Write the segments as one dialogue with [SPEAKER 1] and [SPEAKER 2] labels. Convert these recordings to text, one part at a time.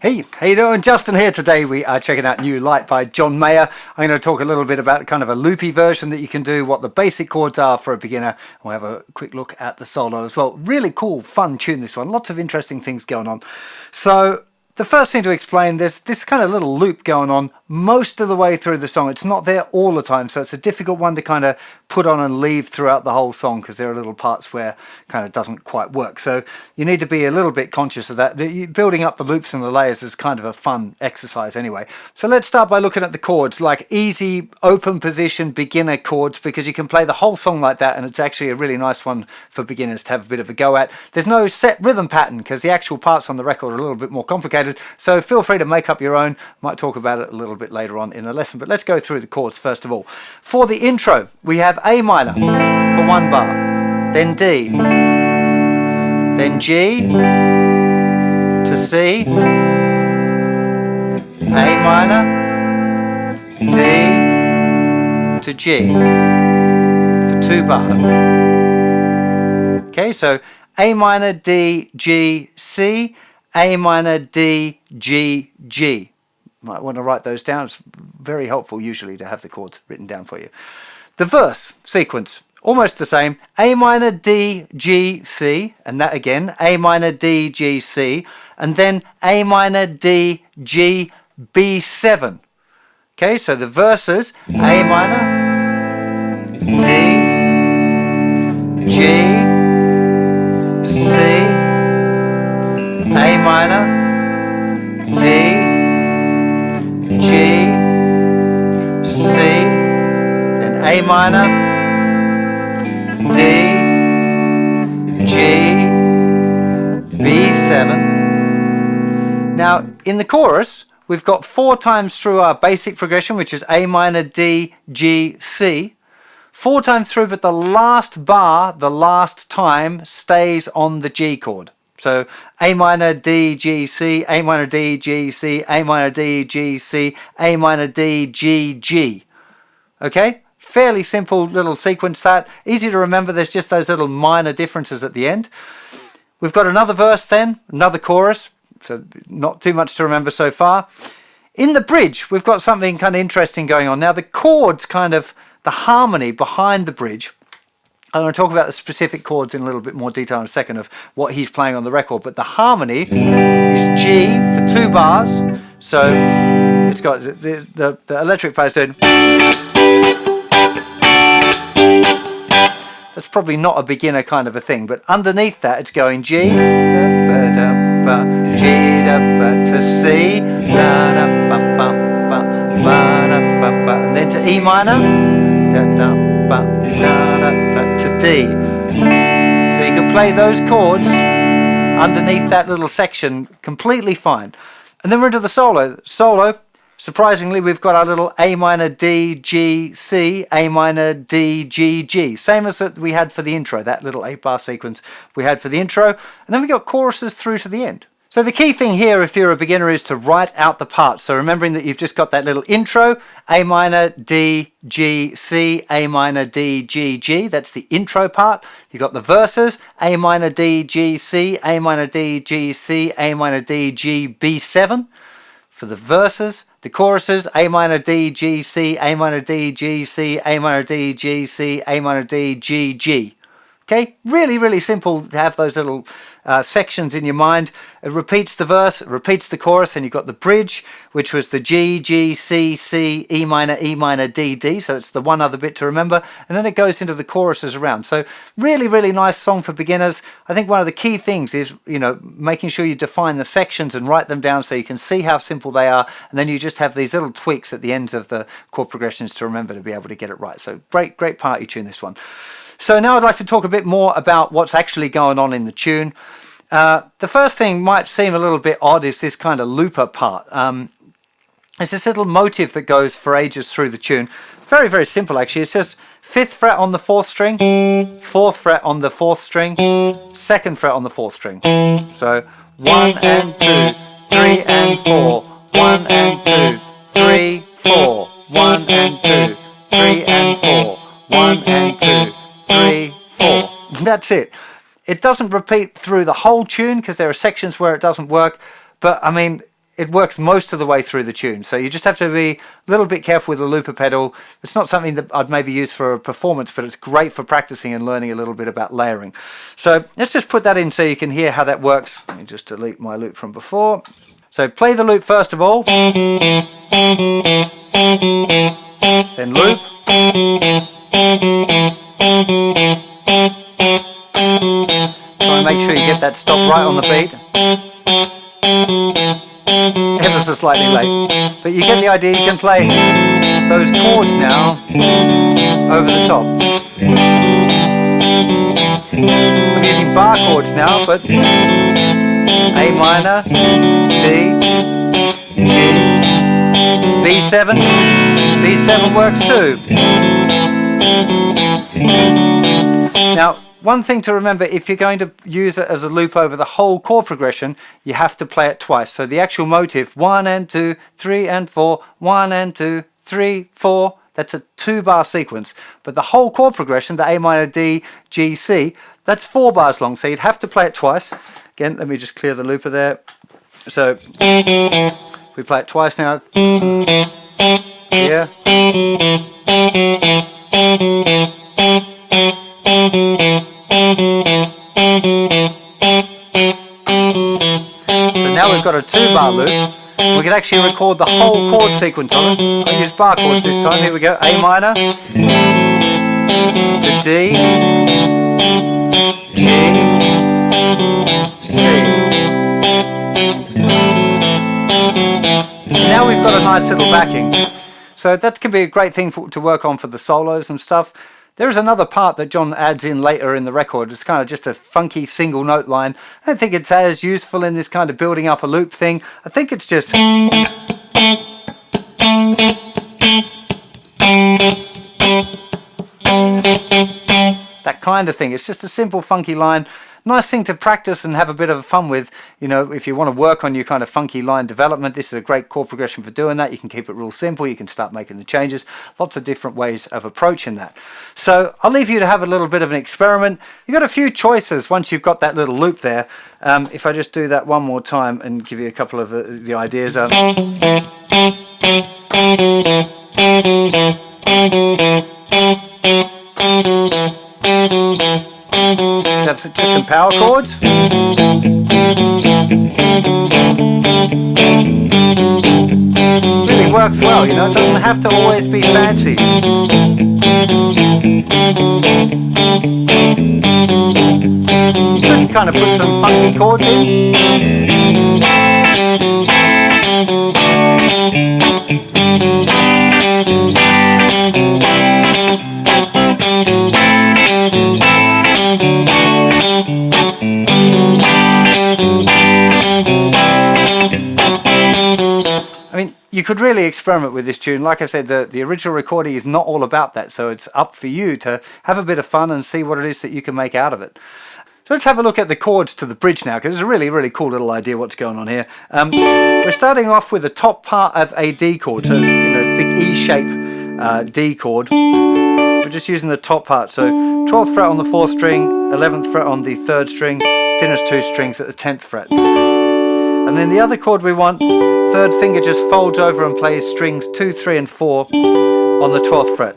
[SPEAKER 1] Hey, how you doing? Justin here. Today we are checking out New Light by John Mayer. I'm going to talk a little bit about kind of a loopy version that you can do, what the basic chords are for a beginner. We'll have a quick look at the solo as well. Really cool, fun tune, this one. Lots of interesting things going on. So the first thing to explain, there's this kind of little loop going on most of the way through the song. It's not there all the time, so it's a difficult one to kind of put on and leave throughout the whole song, because there are little parts where kind of doesn't quite work. So you need to be a little bit conscious of that. Building up the loops and the layers is kind of a fun exercise anyway. So let's start by looking at the chords, like easy, open position, beginner chords, because you can play the whole song like that, and it's actually a really nice one for beginners to have a bit of a go at. There's no set rhythm pattern, because the actual parts on the record are a little bit more complicated, so feel free to make up your own. Might talk about it a little bit later on in the lesson, but let's go through the chords first of all. For the intro, we have A minor for one bar, then D, then G to C, A minor, D to G for 2 bars. Okay, so A minor, D, G, C, A minor, D, G, G. Might want to write those down. It's very helpful usually to have the chords written down for you. The verse sequence, almost the same. A minor, D, G, C, and that again, A minor, D, G, C, and then A minor, D, G, B7. Okay, so the verses, A minor, D, G, C, A minor, D, G, C, then A minor, D, G, B7. Now in the chorus we've got 4 times through our basic progression, which is A minor, D, G, C. 4 times through, but the last bar, the last time, stays on the G chord. So A minor, D, G, C, A minor, D, G, C, A minor, D, G, C, A minor, D, G, G. Okay? Fairly simple little sequence that. Easy to remember, there's just those little minor differences at the end. We've got another verse then, another chorus, so not too much to remember so far. In the bridge, we've got something kind of interesting going on. Now the chords, kind of the harmony behind the bridge, I'm going to talk about the specific chords in a little bit more detail in a second of what he's playing on the record, but the harmony is G for 2 bars. So it's got the electric player's doing. That's probably not a beginner kind of a thing, but underneath that it's going G, G to C, and then to E minor, to D. So you can play those chords underneath that little section completely fine. And then we're into the solo. Solo, surprisingly, we've got our little A minor, D, G, C, A minor, D, G, G. Same as that we had for the intro, that little 8-bar sequence we had for the intro. And then we got choruses through to the end. So the key thing here, if you're a beginner, is to write out the parts. So remembering that you've just got that little intro, A minor, D, G, C, A minor, D, G, G. That's the intro part. You've got the verses, A minor, D, G, C, A minor, D, G, C, A minor, D, G, B7. For the verses, the choruses, A minor, D, G, C, A minor, D, G, C, A minor, D, G, C, A minor, D, G, G. Okay, really, really simple to have those little sections in your mind. It repeats the verse, it repeats the chorus, and you've got the bridge, which was the G, G, C, C, E minor, D, D. So it's the one other bit to remember. And then it goes into the choruses around. So really, really nice song for beginners. I think one of the key things is, you know, making sure you define the sections and write them down so you can see how simple they are. And then you just have these little tweaks at the ends of the chord progressions to remember to be able to get it right. So great, great party tune, this one. So now I'd like to talk a bit more about what's actually going on in the tune. The first thing might seem a little bit odd is this kind of looper part. It's this little motive that goes for ages through the tune. Very, very simple actually. It's just 5th fret on the 4th string, 4th fret on the 4th string, 2nd fret on the 4th string. So 1 and 2, 3 and 4, 1 and 2, 3, 4, 1 and 2, 3 and 4, 1 and 2, 3, 4. That's it. It doesn't repeat through the whole tune because there are sections where it doesn't work, but I mean, it works most of the way through the tune. So you just have to be a little bit careful with the looper pedal. It's not something that I'd maybe use for a performance, but it's great for practicing and learning a little bit about layering. So let's just put that in so you can hear how that works. Let me just delete my loop from before. So play the loop first of all, then loop. Try and make sure you get that stop right on the beat. Ever so slightly late. But you get the idea, you can play those chords now over the top. I'm using bar chords now, but A minor, D, G, B7. B7 works too. Now, one thing to remember, if you're going to use it as a loop over the whole chord progression, you have to play it twice. So the actual motive, 1 and 2, 3 and 4, 1 and 2, 3, 4, that's a 2-bar sequence. But the whole chord progression, the A minor, D, G, C, that's 4 bars long. So you'd have to play it twice. Again, let me just clear the looper there. So we play it twice now. Here. So now we've got a 2-bar loop. We can actually record the whole chord sequence on it. I'll use bar chords this time. Here we go. A minor to D, G, C. And now we've got a nice little backing. So that can be a great thing to work on for the solos and stuff. There is another part that John adds in later in the record. It's kind of just a funky single note line. I don't think it's as useful in this kind of building up a loop thing. I think it's just that kind of thing. It's just a simple funky line. Nice thing to practice and have a bit of fun with. You know, if you want to work on your kind of funky line development, this is a great chord progression for doing that. You can keep it real simple. You can start making the changes. Lots of different ways of approaching that. So I'll leave you to have a little bit of an experiment. You've got a few choices once you've got that little loop there. If I just do that one more time and give you a couple of the ideas. Just some power chords. Really works well, you know, it doesn't have to always be fancy. You could kind of put some funky chords in. You could really experiment with this tune. Like I said, the original recording is not all about that, so it's up for you to have a bit of fun and see what it is that you can make out of it. So let's have a look at the chords to the bridge now, because it's a really, really cool little idea what's going on here. We're starting off with the top part of a D chord, so it's, you know, big E shape D chord. We're just using the top part, so 12th fret on the 4th string, 11th fret on the 3rd string, thinnest 2 strings at the 10th fret. And then the other chord we want, 3rd finger just folds over and plays strings 2, 3 and 4 on the 12th fret.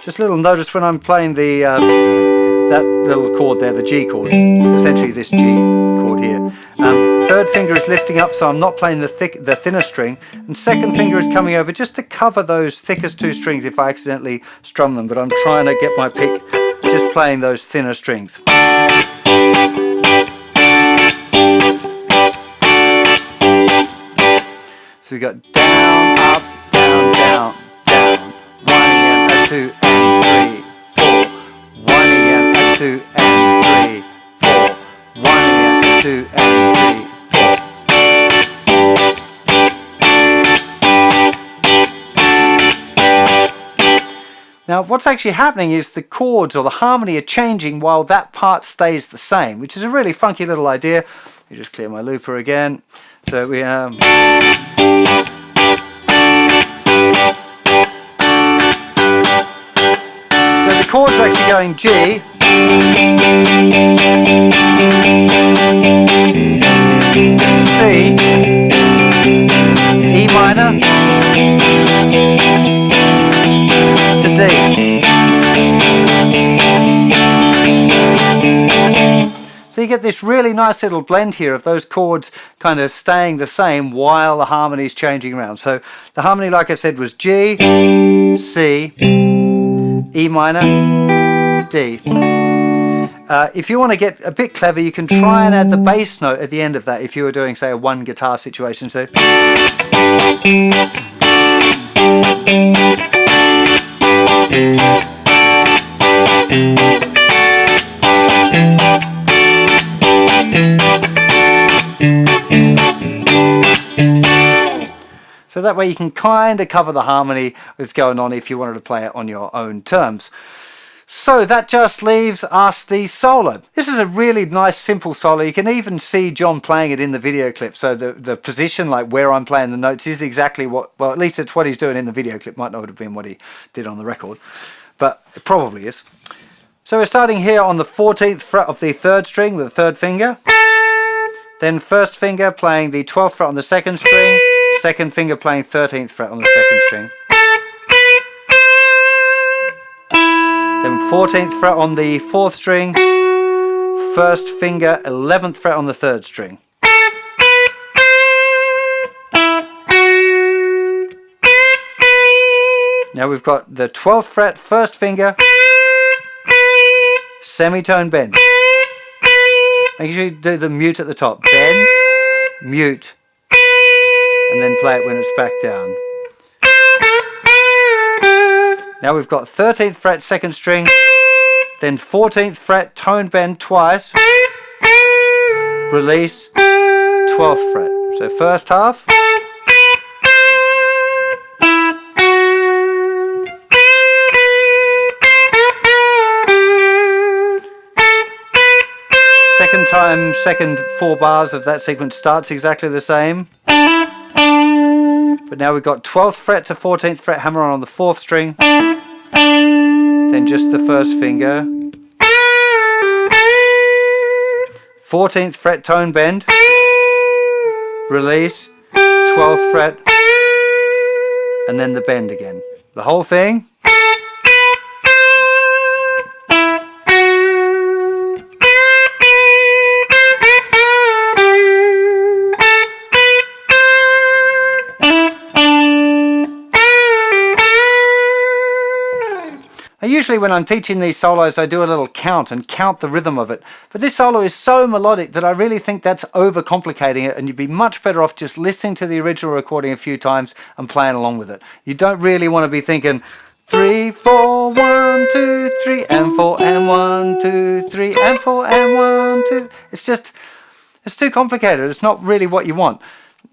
[SPEAKER 1] Just a little notice when I'm playing the that little chord there, the G chord. It's essentially this G chord here. Third finger is lifting up, so I'm not playing the thinner string, and second finger is coming over just to cover those thickest two strings if I accidentally strum them, but I'm trying to get my pick just playing those thinner strings. So we got down, up, down, down, down, 1 and a 2 and 3, 4, 1 and a 2 and 3, 4, 1 and a 2 and 3, 4. Now what's actually happening is the chords or the harmony are changing while that part stays the same, which is a really funky little idea. Let me just clear my looper again. So we so the chords are actually going G, C, E minor to D. So you get this really nice little blend here of those chords kind of staying the same while the harmony is changing around. So the harmony, like I said, was G, C, E minor, D. If you want to get a bit clever, you can try and add the bass note at the end of that if you were doing, say, a one guitar situation. So So that way you can kind of cover the harmony that's going on if you wanted to play it on your own terms. So that just leaves us the solo. This is a really nice simple solo. You can even see John playing it in the video clip. So the position, like where I'm playing the notes, is exactly what, well, at least it's what he's doing in the video clip. Might not have been what he did on the record, but it probably is. So we're starting here on the 14th fret of the third string with the third finger. Then first finger playing the 12th fret on the second string. Second finger playing 13th fret on the second string. Then 14th fret on the fourth string. First finger 11th fret on the third string. Now we've got the 12th fret, first finger, semitone bend. Make sure you do the mute at the top. Bend, mute, and then play it when it's back down. Now we've got 13th fret, second string, then 14th fret, tone bend twice, release, 12th fret. So first half. Second time, second 4 bars of that sequence starts exactly the same. But now we've got 12th fret to 14th fret hammer on the 4th string, then just the first finger, 14th fret tone bend, release, 12th fret, and then the bend again. The whole thing. Now, usually when I'm teaching these solos, I do a little count and count the rhythm of it. But this solo is so melodic that I really think that's overcomplicating it, and you'd be much better off just listening to the original recording a few times and playing along with it. You don't really want to be thinking 3, 4, 1, 2, 3, and 4, and 1, 2, 3, and 4, and 1, 2. It's too complicated. It's not really what you want.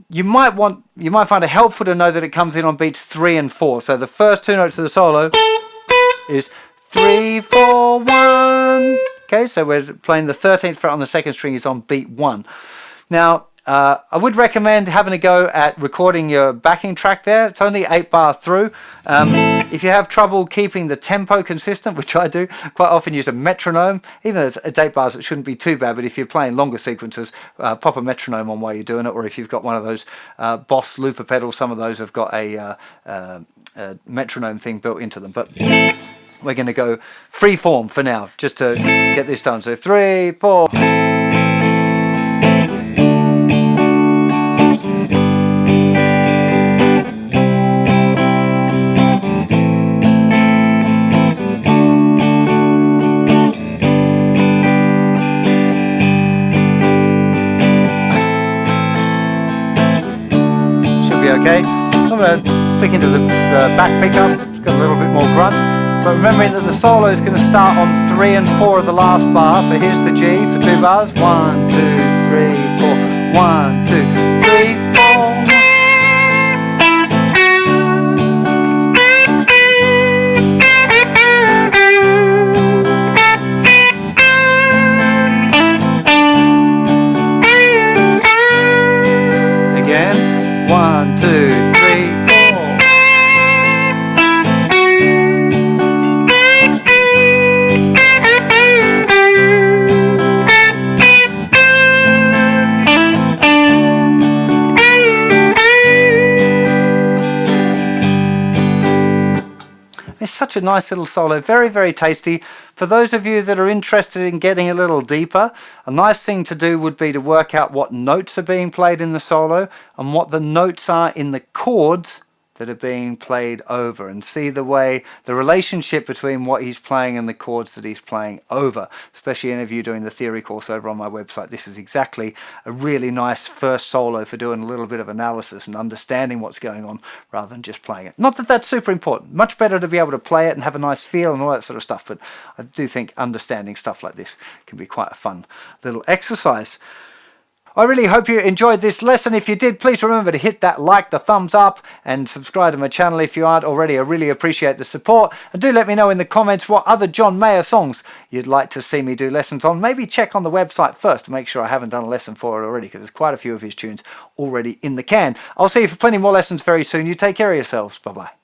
[SPEAKER 1] You might find it helpful to know that it comes in on beats 3 and 4. So the first two notes of the solo is 3, 4, 1. Okay, so we're playing the 13th fret on the second string is on beat 1. Now, I would recommend having a go at recording your backing track there. It's only 8 bar through. If you have trouble keeping the tempo consistent, which I do, quite often use a metronome. Even though it's at 8 bars, it shouldn't be too bad, but if you're playing longer sequences, pop a metronome on while you're doing it, or if you've got one of those Boss looper pedals, some of those have got a metronome thing built into them. But we're going to go free form for now, just to get this done. So 3, 4. Okay, I'm going to flick into the back pickup. It's got a little bit more grunt, but remembering that the solo is going to start on 3 and 4 of the last bar. So here's the G for 2 bars. 1, 2, 3, 4. 1, 2, 3, 4. Again, 1, 2, 3, 4. It's such a nice little solo, very, very tasty. For those of you that are interested in getting a little deeper, a nice thing to do would be to work out what notes are being played in the solo and what the notes are in the chords that are being played over, and see the relationship between what he's playing and the chords that he's playing over. Especially any of you doing the theory course over on my website, this is exactly a really nice first solo for doing a little bit of analysis and understanding what's going on rather than just playing it. Not that that's super important, much better to be able to play it and have a nice feel and all that sort of stuff, but I do think understanding stuff like this can be quite a fun little exercise. I really hope you enjoyed this lesson. If you did, please remember to hit that like, the thumbs up, and subscribe to my channel if you aren't already. I really appreciate the support. And do let me know in the comments what other John Mayer songs you'd like to see me do lessons on. Maybe check on the website first to make sure I haven't done a lesson for it already, because there's quite a few of his tunes already in the can. I'll see you for plenty more lessons very soon. You take care of yourselves. Bye-bye.